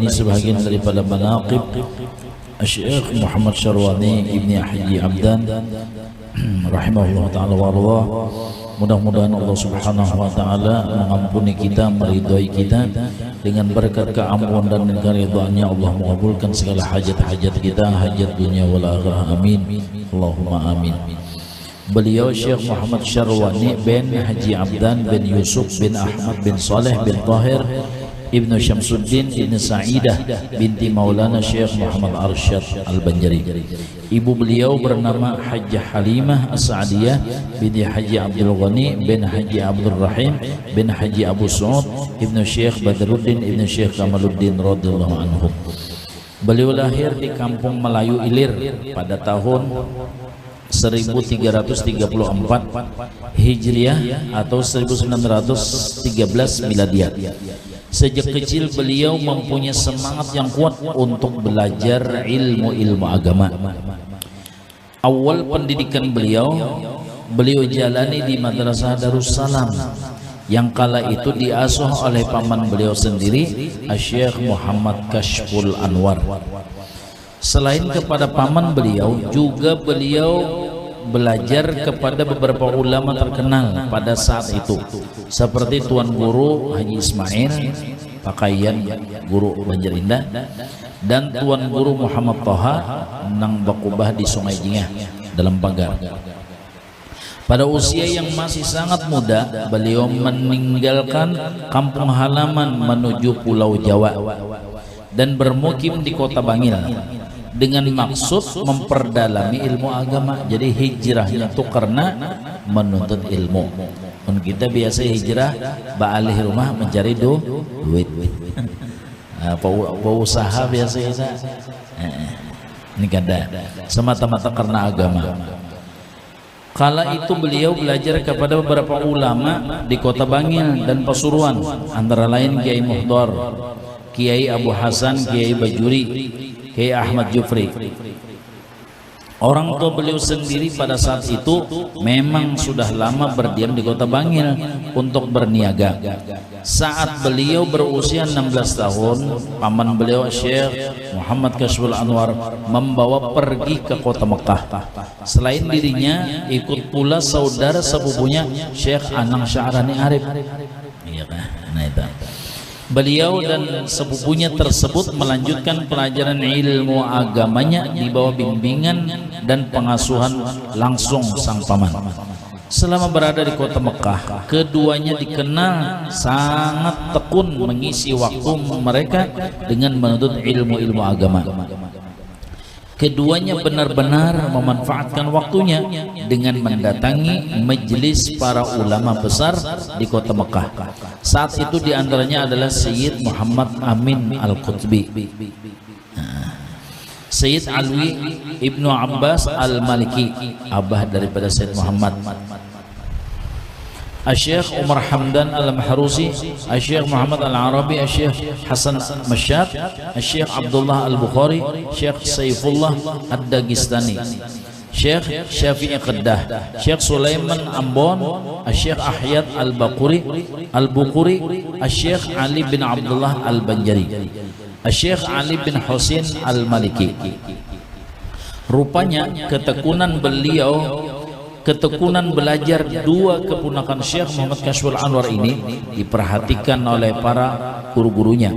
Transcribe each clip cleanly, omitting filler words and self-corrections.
ini sebahagian daripada manaqib Syekh Muhammad Syarwani Ibni Haji Abdan rahimahullah ta'ala warḍah. Mudah-mudahan Allah subhanahu wa ta'ala mengampuni kita, meridhai kita dengan berkat keampunan dan keridhaannya. Allah mengabulkan segala hajat-hajat kita, hajat dunia wal akhirah, amin Allahumma amin. Beliau Syekh Muhammad Syarwani bin Haji Abdan bin Yusuf bin Ahmad bin Saleh bin Tahir Ibnu Syamsuddin Ibnu Sa'idah binti Maulana Syekh Muhammad Arsyad Al-Banjari. Ibu beliau bernama Hajjah Halimah As-Sa'diyah binti Haji Abdul Ghani bin Haji Abdul Rahim bin Haji Abu Su'ud Ibnu Syekh Badruddin Ibnu Syekh Kamaluddin radhiyallahu anhu. Beliau lahir di Kampung Melayu Ilir pada tahun 1334 Hijriah atau 1913 Miladiah. Sejak kecil beliau mempunyai semangat yang kuat untuk belajar ilmu-ilmu agama. Awal pendidikan beliau jalani di Madrasah Darussalam yang kala itu diasuh oleh paman beliau sendiri, Syekh Muhammad Kashful Anwar. Selain kepada paman beliau, juga beliau belajar kepada beberapa ulama terkenal pada saat itu, seperti Tuan Guru Haji Ismail Pakaian Guru Banjar Indah dan Tuan Guru Muhammad Toha Nang Bakubah di Sungai Jingah dalam Pagar. Pada usia yang masih sangat muda, beliau meninggalkan kampung halaman menuju Pulau Jawa dan bermukim di Kota Bangil dengan maksud memperdalami ilmu agama. Jadi hijrahnya itu karena menuntut ilmu. Kita biasa hijrah baalih rumah mencari duit. Usaha biasa ini kada semata-mata karena agama. Kala itu beliau belajar kepada beberapa ulama di Kota Bangil dan Pasuruan, antara lain Kiai Muhdar, Kiai Abu Hasan, Kiai Bajuri, Kiai Ahmad Jufri. Orang tua beliau sendiri pada saat itu memang sudah lama berdiam di Kota Bangil untuk berniaga. Saat beliau berusia 16 tahun, paman beliau Syekh Muhammad Kashful Anwar membawa pergi ke kota Mekah. Selain dirinya, ikut pula saudara sepupunya Syekh Anang Sya'rani Arif. Iya kan? Nah itu. Beliau dan sepupunya tersebut melanjutkan pelajaran ilmu agamanya di bawah bimbingan dan pengasuhan langsung sang paman. Selama berada di kota Mekah, keduanya dikenal sangat tekun mengisi waktu mereka dengan menuntut ilmu-ilmu agama. Keduanya benar-benar memanfaatkan waktunya dengan mendatangi majelis para ulama besar di kota Mekah. Saat itu diantaranya adalah Sayyid Muhammad Amin Al-Qutbi, Sayyid Alwi Ibnu Abbas Al-Maliki, abah daripada Sayyid Muhammad, Syekh Umar Hamdan Al-Mahrusi, Syekh Muhammad Al-Arabi, Syekh Hasan Masyad, Syekh Abdullah Al-Bukhari, Syekh Saifullah Ad-Dagistani, Syekh Syafi'i Qaddah, Syekh Sulaiman Ambon, Syekh Ahyad Al-Baquri, Syekh Ali bin Abdullah Al-Banjari, Syekh Ali bin Husain Al-Maliki. Rupanya ketekunan belajar dua keponakan Syekh Muhammad Kashful Anwar ini diperhatikan oleh para guru-gurunya.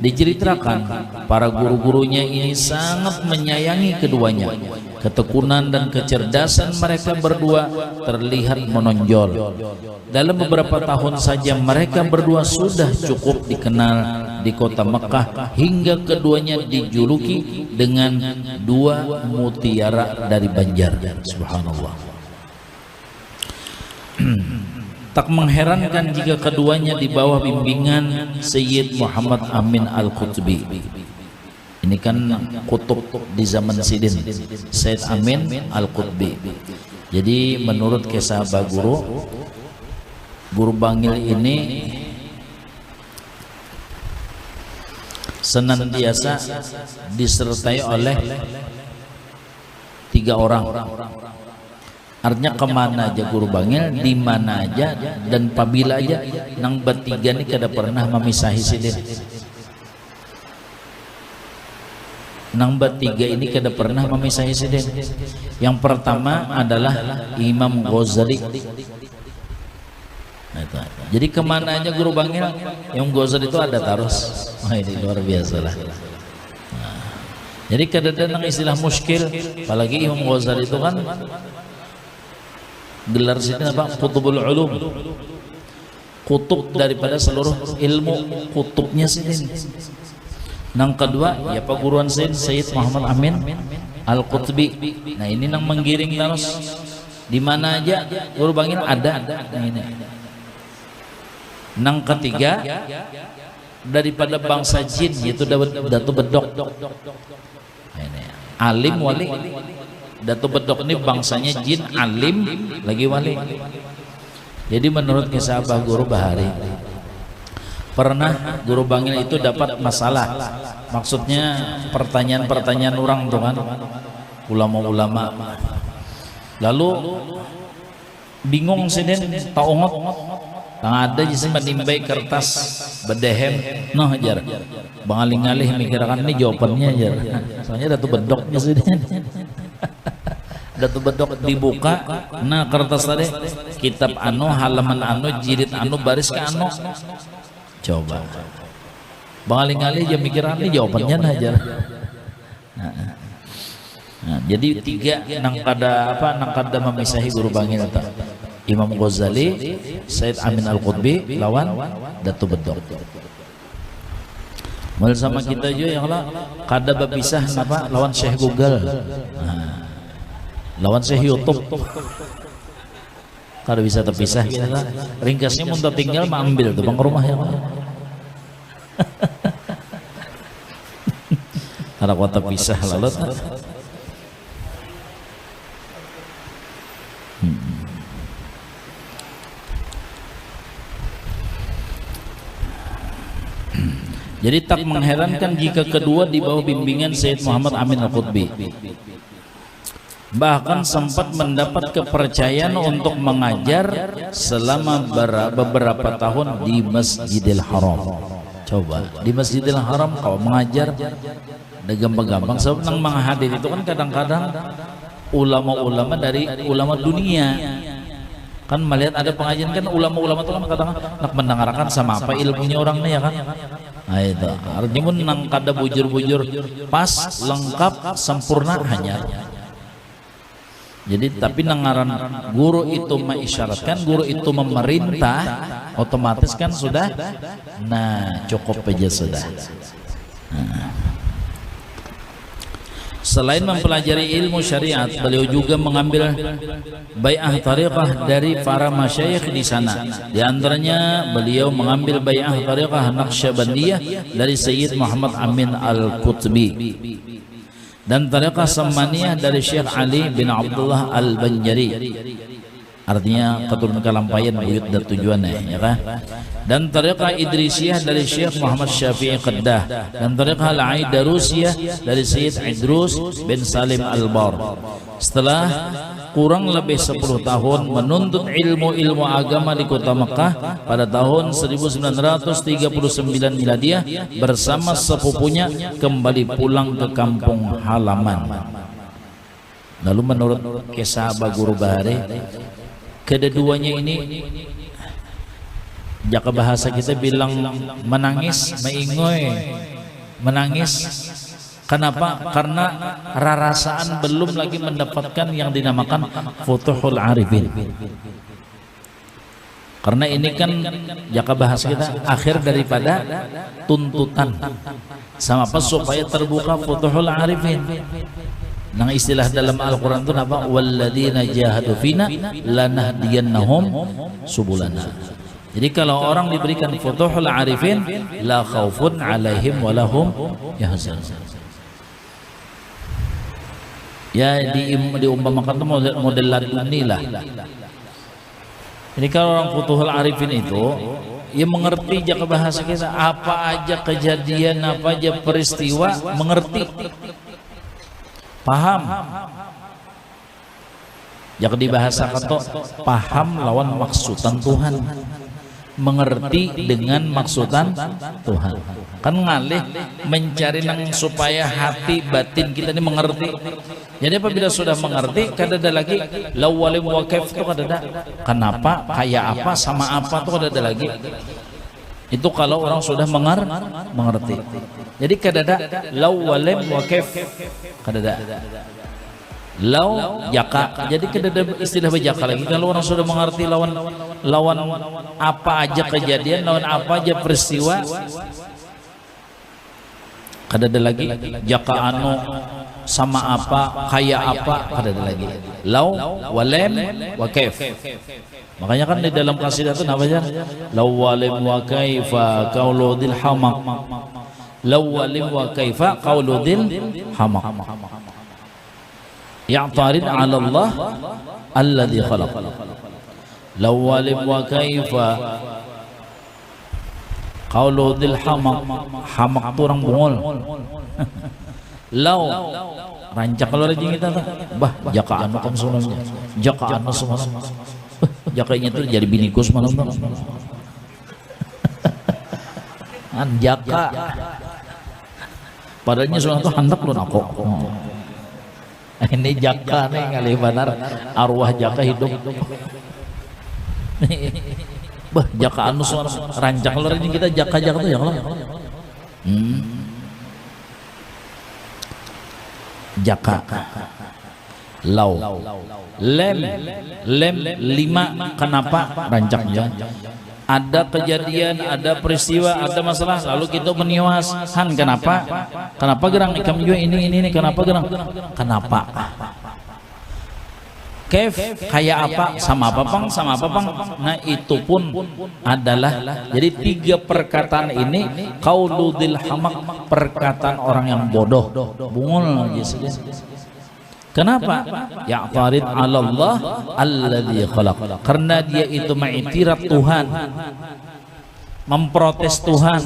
Diceritakan para guru-gurunya ini sangat menyayangi keduanya. Ketekunan dan kecerdasan mereka berdua terlihat menonjol. Dalam beberapa tahun saja mereka berdua sudah cukup dikenal di kota Mekah, hingga keduanya dijuluki dengan dua mutiara dari Banjar. Subhanallah. Tak mengherankan jika keduanya di bawah bimbingan Sayyid Muhammad Amin Al-Qutbi. Ini kan kutub di zaman Sidin, Sayyid Amin Al-Qutbi. Jadi menurut kisah Guru Bangil ini senantiasa disertai oleh 3 orang. Artinya kemana aja Guru Bangil, di mana aja dan pabila aja, nang bertiga ini kada pernah memisahi Sidin. Nambah tiga ini kada pernah memisah siden. Yang pertama adalah Imam Ghazali. Jadi kemana aja guru bangil Imam Ghazali itu ada terus. Wah, ini luar biasa lah. Jadi kadang-kadang istilah muskil, apalagi Imam Ghazali itu kan gelar sini apa? Qutbul Ulum. Kutub daripada seluruh ilmu, kutubnya sini. Nang kedua ya perguruan Sayyid Muhammad Amin Al-Qutbi. Nah ini nang menggiring terus di mana aja guru bangil ada. Nah, ini. Nang ketiga daripada bangsa jin yaitu Datu Bedok. Nah, ini. Alim wali. Datu Bedok ini bangsanya jin, alim lagi wali. Jadi menurut kisah Abah Guru Bahari, pernah guru bangil itu dapat masalah, maksudnya pertanyaan-pertanyaan orang tuh kan, ulama-ulama, lalu bingung siden taongot tang ada jisim menimbai kertas bedehem noh ajar bangaling-alih mikirkan ini jawabannya ajar, soalnya Datu Bedoknya siden. Datu Bedok dibuka, nah kertas tadi kitab anu, halaman anu, jilid anu, baris ke anu. Coba bangaling-alih aja mikiran ini jawabannya aja. Nah, jadi tiga nang kada memisahi guru bangil itu Imam Ghazali, Sayyid Amin Al-Qutbi lawan Datu Bedok. Mal sama kita juga yang lah kada berpisah napa lawan Syekh Google. Nah, lawan Syekh YouTube kada bisa terpisah kita lah. Ringkasnya mun tinggal mah ambil tuh bang rumah ya. Kada kuat terpisah lalu. Jadi tak mengherankan jika kedua di bawah bimbingan Sayyid Muhammad Amin Al-Qutbi. Bahkan sempat mendapat kepercayaan untuk mengajar selama beberapa tahun di Masjidil Haram. Coba di Masjidil Haram kau mengajar ada gampang-gampang. Sebab nang menghadir itu kan kadang-kadang ulama-ulama dari ulama dunia. Kan melihat ada pengajian kan ulama-ulama itu kan kadang nak mendengarkan sama apa ilmunya orangnya ya kan. Nah itu artinya nang kada bujur-bujur pas lengkap sempurna hanya. Jadi tapi nangaran guru itu mengisyaratkan, guru itu memerintah, otomatis kan sudah, nah cukup aja sudah. Nah. Selain mempelajari ilmu syariat, beliau juga mengambil bai'ah tariqah dari para masyayikh di sana. Di antaranya beliau mengambil bai'ah tariqah Naqsyabandiyah dari Sayyid Muhammad Amin Al-Qutbi. Dan tariqah Samaniyah dari Syekh Ali bin Abdullah Al-Banjari, artinya keturunan kalampayan buyut dan tujuannya ya kan. Dan tariqah Idrisiyah dari Syekh Muhammad Syafi'i Qaddah, dan tariqah Al-Aidarusiyah dari Sayyid Idrus bin Salim Al-Bar. Setelah kurang lebih 10 tahun menuntut ilmu agama di kota Mekah, pada tahun 1939 Miladiah bersama sepupunya kembali pulang ke kampung halaman. Lalu menurut kisah Guru Bahari, kedua-duanya ini jaka bahasa kita bilang menangis, mengingoy, menangis. Kenapa? Karena rarasaan belum lagi mendapatkan yang dinamakan Futuhul Arifin. Karena ini kan jaka bahasa kita akhir daripada tuntutan. Sama apa supaya terbuka Futuhul Arifin. Nah istilah dalam Al-Quran itu apa? Walladzina jahadu fina lanahdiyannahum subulana. Jadi kalau orang diberikan Futuhul Arifin, la khaufun alaihim walahum yahzanun. Ya diumpamakan itu model laduni lah. Ini kalau orang Futuhul Arifin itu ya mengerti jaka bahasa kita, apa aja kejadian, apa aja peristiwa mengerti, paham. Jaka dibahasakan tuh paham lawan maksudan Tuhan. mengerti dengan maksudan Tuhan. Kan ngalih mencari nang supaya hati batin kita ini mengerti. Jadi apabila sudah mengerti, kadada lagi lawalim wa kaif itu kadada. Kenapa, kayak apa, sama apa tuh kadada lagi. Itu kalau orang sudah mengerti. Jadi kadada lawalim wa kaif kadada. Lau jaka, jadi kadada istilah bejaka lagi. Kalau orang sudah mengerti lawan apa aja kejadian, lawan apa aja peristiwa, kadada lagi jaka anu sama apa, kayak apa, kadada lagi lau walem wa kaif. Makanya kan di dalam qasidah itu namanya lau walem wa kaifa qauludil hamaq, lau walem wa kaifa qauludil hamaq ya'tarid 'ala Allah alladhi khalaq. Law walim wa kaifa qaulu dzil hamaq. Hamaq itu orang bungul. Law rancak kalau rajin kita bah jaka anu kan semalamnya, jaka anu semalam, jakanya itu jadi biniku semalam an jaka padahalnya semalam itu hendak lu aku. Ini jaka nih kali benar arwah jaka hidup. Bah jaka anu suara rancak lor ini kita jaka tuh ya kalau. Jaka. Lau. Lem 5 kenapa rancaknya? Ada kejadian, ada peristiwa, ada masalah, lalu kita meniwas. Han kenapa? Kenapa gerang ikam juga ini kenapa gerang? Kenapa? Kef kayak apa? Sama apa pang? Sama apa pang? Nah itu pun adalah jadi 3 perkataan ini qauludil hamaq, perkataan orang yang bodoh, bungul gitu. Kenapa? Ya'tarid 'ala Allah alladzi khalaq. Karena dia itu mengiktiraf Tuhan, memprotes Tuhan.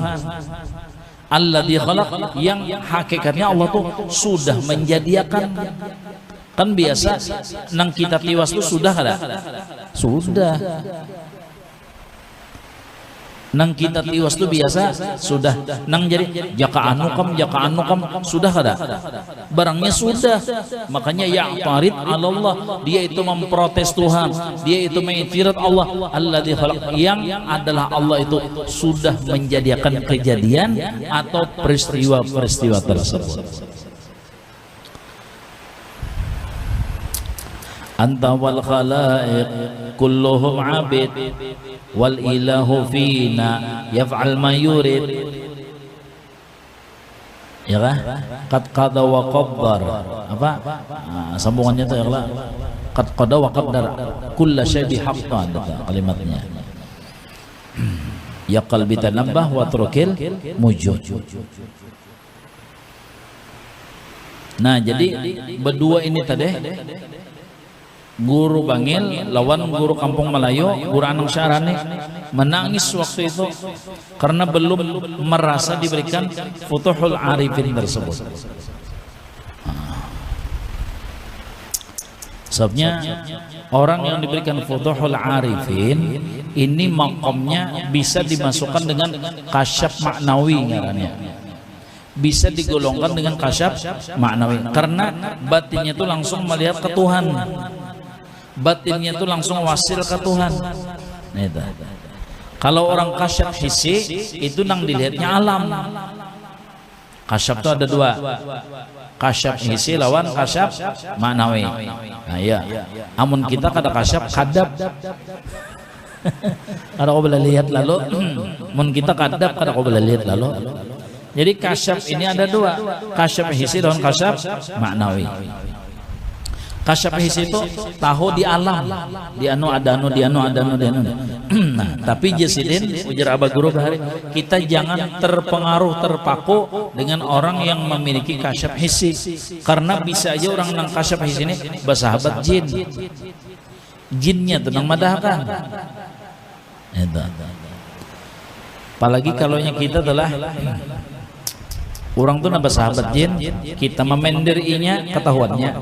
Alladzi khalaq, yang hakikatnya Allah tuh sudah menjadikan. Kan biasa nang kita tiwas tuh sudah ada? Sudah. Nang kita tiwas tuh biasa sudah. Nang jadi jaka anu kam sudah ada? Barangnya sudah. Makanya ya'tarid 'ala Allah, dia itu memprotes Tuhan, dia itu mengiktiraf Allah alladzi khalaq, yang adalah Allah itu sudah menjadikan kejadian atau peristiwa-peristiwa tersebut. Anta wal khalaiq kulluhum 'abid wal ilahu fina yaf'al ma yurid. Ya kan? Qad qada wa qaddar. Apa? Sambungannya itu ya Allah. Qad qada wa qaddar kullu syai' bihaqqan, kalimatnya. Ya qalbi tanabbah wa trukil mujud. Nah, jadi berdua ini tadi guru Bangil lawan guru Kampung Melayu, guru Anang Syarani menangis waktu itu karena belum merasa diberikan Futuhul Arifin tersebut. Sebabnya orang yang diberikan Futuhul Arifin ini makomnya bisa dimasukkan dengan kasyaf maknawi ngarannya. Bisa digolongkan dengan kasyaf maknawi karena batinnya itu langsung melihat ke Tuhan. Batinnya itu langsung wasil ke Tuhan. Itu. Kalau orang kasyaf hissi itu nang dilihatnya alam. Kasyaf itu ada 2. Kasyaf hissi lawan kasyaf maknawi. Nah ya. Amun kita kada kasyaf kadab. Kada kau boleh lihat lalu. Mun kita kadab kada kau boleh lihat lalu. Jadi kasyaf ini ada 2. Kasyaf hissi lawan kasyaf maknawi. Kasyaf hissi itu tahu di alam, di anu ada anu, di anu ada anu, di anu. Nah, tapi jasidin ujar Abah Guru Bahari, kita jangan terpaku dengan orang yang memiliki kasyaf hissi, karena bisa aja orang nang kasyaf hissi ini bersahabat jin, jinnya tenang madahkan. Itu. Apalagi kalau yang kita adalah orang tuh nambah sahabat jin, kita memendirinya ketahuannya.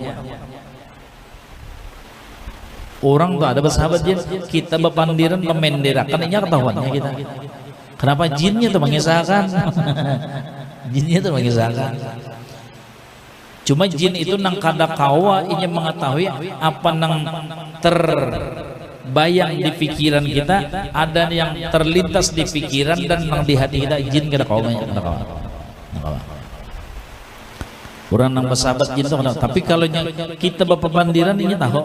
Orang tuh ada bersahabat jin, kita bepandiran memenderakan, ini ketahuannya kita. Kenapa jinnya tuh mengisahkan? Jinnya tuh mengisahkan. Cuma jin itu nang kada kawa ini mengetahui apa nang terbayang di pikiran kita, ada yang terlintas di pikiran dan nang di hati kita. Jin kada kawa, kada kawa. Orang nang bersahabat jin tuh, tapi kalau kita bepandiran ini tahu.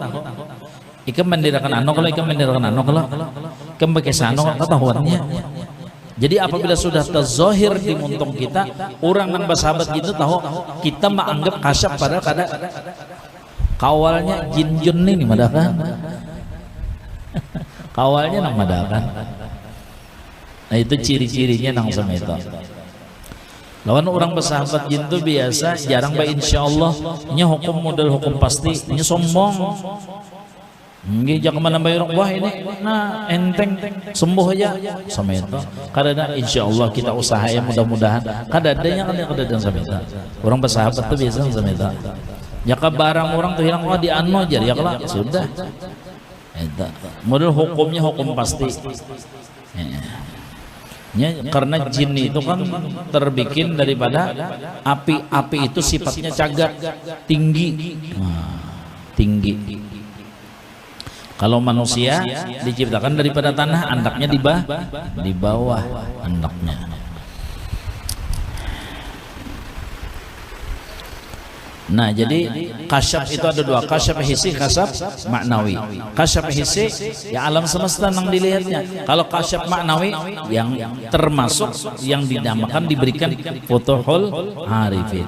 Ikan mendirakan ano, kalau ikan mendirakan ano, kalau ikan pakai sano, ketahuannya. Jadi apabila sudah terzohir di muntung kita, orang yang bersahabat gitu tahu, kita menganggap kasyaf pada kada kawalnya jin jun ini madakan. Kawalnya nang madakan. Nah itu ciri-cirinya nang sama itu. Lawan orang bersahabat jin itu biasa jarang ba insyaallah nya hukum model hukum pasti, nya sombong. Nggih jangan menambah orang wah ini nah enteng sembuh aja sama itu. Kadang insyaallah kita usaha ya mudah-mudahan. Kadang-kadangnya kadang sama itu. Orang bersahabat tuh biasa sama itu. Ya ke barang orang tuh hilang wah di anu aja ya kalau sudah. Itu model hukumnya hukum pasti. Ya, karena jin itu kan terbikin daripada api itu sifatnya cagak tinggi. Tinggi. Kalau manusia diciptakan daripada tanah, andaknya di bawah andaknya. Nah, jadi kasyaf itu ada dua, kasyaf hissi, kasyaf maknawi. Kasyaf hissi ya alam semesta yang dilihatnya. Kalau kasyaf maknawi yang termasuk yang dinamakan diberikan futuhul arifin.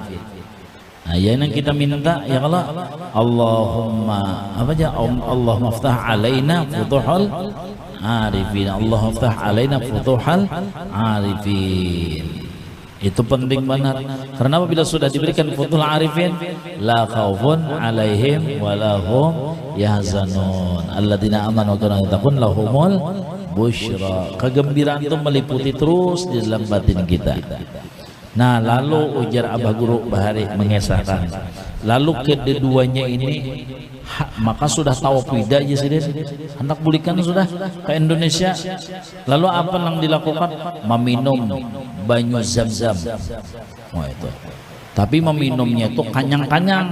Nah, ya yang kita minta ya Allah, Allahumma apa aja, Allah maftah alaina futuhal arifin, Allah maftah alaina futuhal arifin. Itu penting banget karena apabila sudah diberikan futuhal arifin, la khaufun alaihim walahum yahzanun alladzina amanu wa kanu yattaqun lahumul busyra. Kegembiraan itu meliputi terus di dalam batin kita. Nah lalu ujar Abah Guru Bahari mengesahkan, lalu kedua-duanya ini maka sudah tauhid aja sih hendak bulikan sudah ke Indonesia. Lalu apa yang dilakukan? Meminum banyu zam-zam. Wah itu. Tapi meminumnya itu kanyang-kanyang.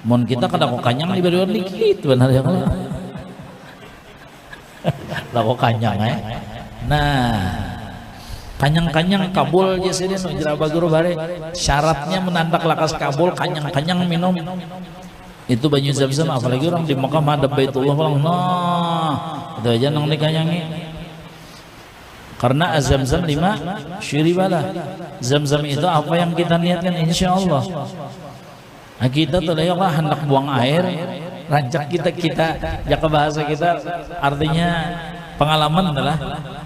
Mon kita kada kok kanyang diberi dikit benar ya kalau. Lalu kanyang ya. Nah kanyang-kanyang kabul aja sih ujar Abah Guru Bahari. Syaratnya menandak lakas kabul kanyang-kanyang minum itu banyu zam-zam. Apalagi orang di Mekah ada Baitullah orang nah itu aja nang dikanyangi karena azam-zam 5 syiribalah. Zam-zam itu apa yang kita niatkan insyaallah. Nah kita tuh ya Allah hendak buang air rancak kita jaga bahasa kita artinya pengalaman adalah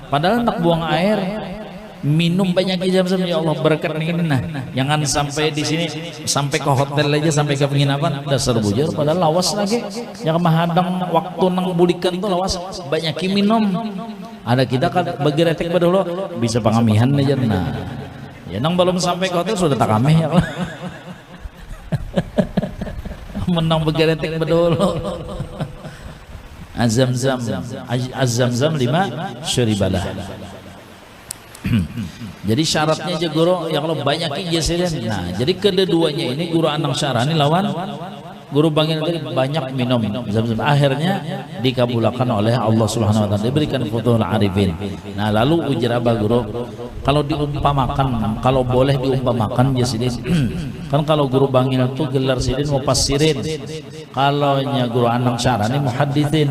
padahal hendak buang air minum banyak zam-zam ya Allah berkat ini. Nah jangan sampai di sini sampai ke hotel aja sampai ke penginapan dasar bujur padahal lawas lagi yang menghadang waktu nang bulikan tuh lawas banyak minum. Ada kita kan bagi retek dulu bisa pengamihan aja. Nah ya nang belum sampai ke hotel sudah tak ameh ya menang bagi retek dulu. Azam-zam 5 syuribalah. Jadi syaratnya aja guru yang kalau banyak ijazah. Nah jadi kedua-duanya ini guru Anang Syarani lawan guru Bangil tadi banyak minum zam-zam, akhirnya dikabulkan oleh Allah Subhanahu wa taala, diberikan futuhul arifin. Nah lalu ujar Abah Guru kalau diumpamakan, kalau boleh diumpamakan ya sidin kan kalau guru Bangil itu gelar sidin mufassirin, kalau nya guru Anang Syarani muhadditsin.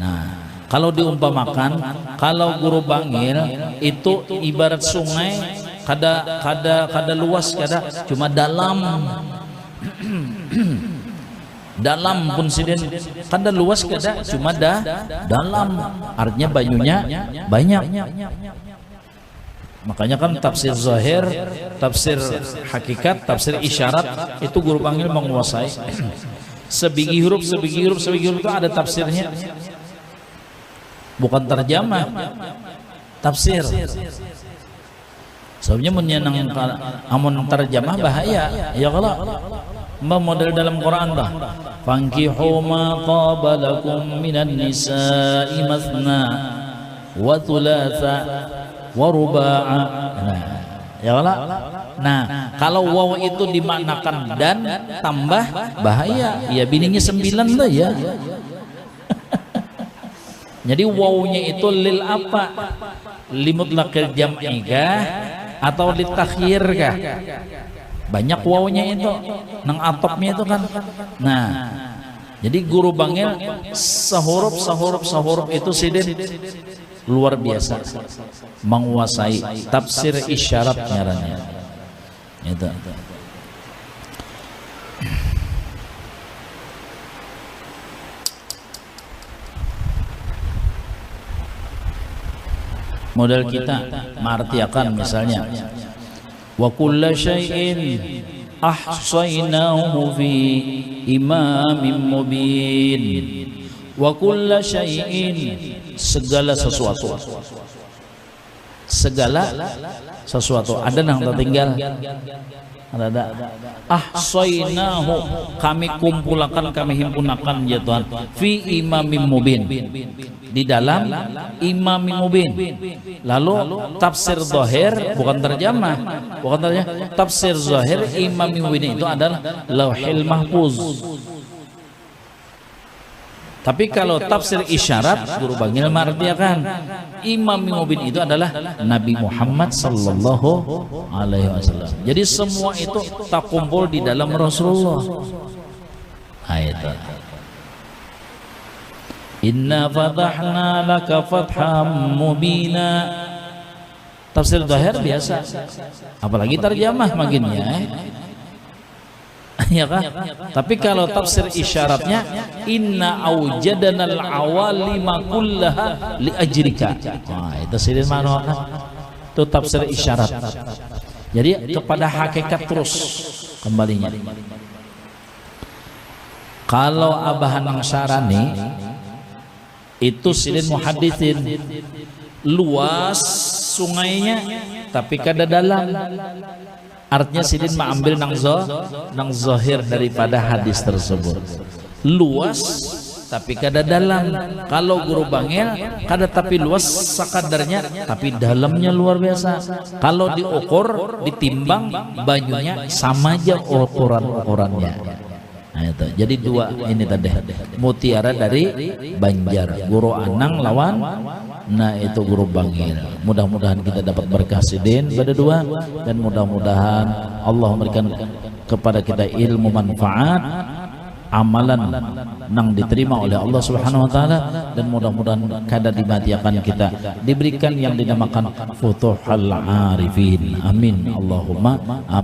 Nah kalau diumpamakan, kalau guru Bangil itu ibarat sungai, kada luas, kada cuma dalam. Dalam pun siden kada luas, kada cuma dalam. Artinya banyunya banyak. Makanya kan tafsir zahir, tafsir hakikat, tafsir isyarat itu guru Bangil menguasai. Sebiji huruf itu ada tafsirnya. Bukan terjemah, tafsir. Soalnya menyenang amun terjemah bahaya. Ya kalau Model dalam Quran dah. Fankihu ma taba lakum minan nisa'i mathna wa thulatha wa ruba'a. Nah, ya Allah. Nah, kalau waw itu dimaknakan dan tambah bahaya. Ya bininya 9 tuh ya. Jadi wawnya itu lil apa? Limutlaqil jam'i kah atau litakhir kah? Banyak wawnya itu, nang atopnya itu kan. Nah, jadi guru bangil sahuruf itu sidin luar biasa, menguasai tafsir isyarat ngarannya. Itu. Model kita mengartikan misalnya wa kulla syai'in ahsaynahu fi imamin mubin. Wa kulla syai'in, segala sesuatu. Segala sesuatu. Ada yang tertinggal? Ada. Ahsaynahu, kami kumpulkan, kami himpunakan ya Tuhan. Fi imamin mubin, di dalam imamin mubin. Lalu tafsir zahir bukan terjemah, tafsir zahir imamin mubin itu adalah lauhil mahfuz. Tapi kalau tafsir isyarat guru bangil mengartikan imam mubin itu adalah Nabi Muhammad sallallahu alaihi wasallam. Jadi semua itu tak kumpul di dalam Rasulullah. Ayat. Inna fatahna laka fatham mubina. Tafsir zahir biasa. Apalagi terjemah makinnya. Ya kan? Tapi kalau tafsir isyaratnya inna aujadanal awalima kullaha li ajrika. Nah, itu sidin mana? Itu tafsir isyarat. Jadi kepada hakikat terus kembalinya. Kalau Abah Hanang Sarani itu sidin muhaditsin, luas sungainya tapi kada dalam. Artinya sidin mengambil nang zahir daripada hadis tersebut. Luas tapi kada dalam. Kalau guru bangil kada tapi luas sakadarnya tapi dalamnya luar biasa. Kalau diukur, ditimbang banyunya sama aja ukuran-ukurannya. Nah, itu. Jadi dua ini tadi mutiara dari Banjar, guru Anang lawan itu guru bangil. Mudah-mudahan kita dapat berkah sidin pada dua, dan mudah-mudahan Allah memberikan kepada kita ilmu manfaat, amalan nang diterima oleh Allah Subhanahu wa taala, dan mudah-mudahan kada dimatiakan kita diberikan yang dinamakan futuhul arifin. Amin Allahumma amin.